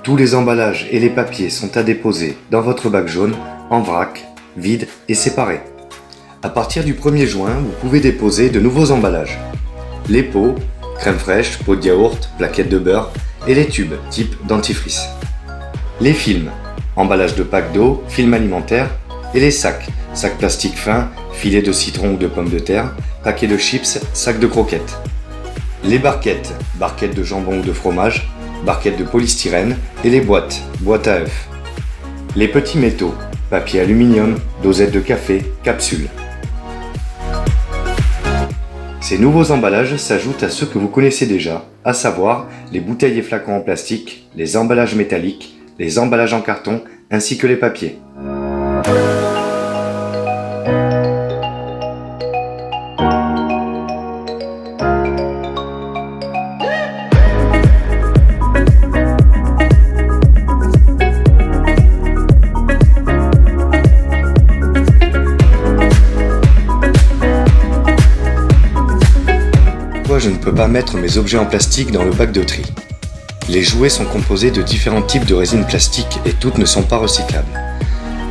Tous les emballages et les papiers sont à déposer dans votre bac jaune, en vrac, vide et séparé. À partir du 1er juin, vous pouvez déposer de nouveaux emballages. Les pots, crème fraîche, pots de yaourt, plaquettes de beurre et les tubes type dentifrice. Les films, emballage de packs d'eau, films alimentaires et les sacs, sacs plastiques fins, filets de citron ou de pommes de terre, paquets de chips, sacs de croquettes. Les barquettes, barquettes de jambon ou de fromage, barquettes de polystyrène et les boîtes, boîtes à œufs. Les petits métaux, papier aluminium, dosettes de café, capsules. Ces nouveaux emballages s'ajoutent à ceux que vous connaissez déjà, à savoir les bouteilles et flacons en plastique, les emballages métalliques, les emballages en carton ainsi que les papiers. Pourquoi je ne peux pas mettre mes objets en plastique dans le bac de tri? Les jouets sont composés de différents types de résines plastiques et toutes ne sont pas recyclables.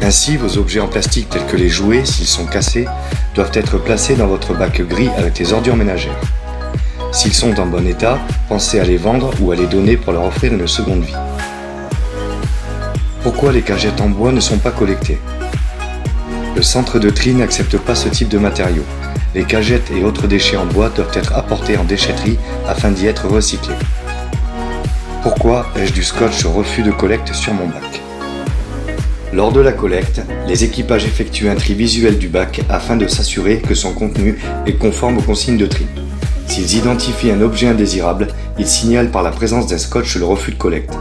Ainsi, vos objets en plastique tels que les jouets, s'ils sont cassés, doivent être placés dans votre bac gris avec les ordures ménagères. S'ils sont en bon état, pensez à les vendre ou à les donner pour leur offrir une seconde vie. Pourquoi les cagettes en bois ne sont pas collectées? Le centre de tri n'accepte pas ce type de matériaux. Les cagettes et autres déchets en bois doivent être apportés en déchetterie afin d'y être recyclés. Pourquoi ai-je du scotch refus de collecte sur mon bac? Lors de la collecte, les équipages effectuent un tri visuel du bac afin de s'assurer que son contenu est conforme aux consignes de tri. S'ils identifient un objet indésirable, ils signalent par la présence d'un scotch le refus de collecte.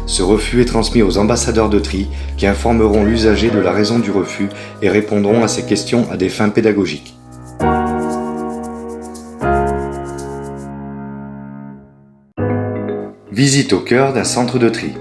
Ce refus est transmis aux ambassadeurs de tri qui informeront l'usager de la raison du refus et répondront à ses questions à des fins pédagogiques. Visite au cœur d'un centre de tri.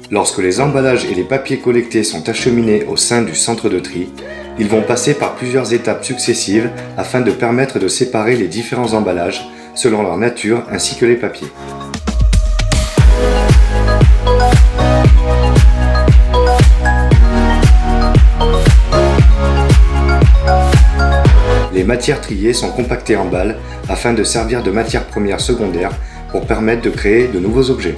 Lorsque les emballages et les papiers collectés sont acheminés au sein du centre de tri, ils vont passer par plusieurs étapes successives afin de permettre de séparer les différents emballages selon leur nature ainsi que les papiers. Les matières triées sont compactées en balles afin de servir de matière première secondaire pour permettre de créer de nouveaux objets.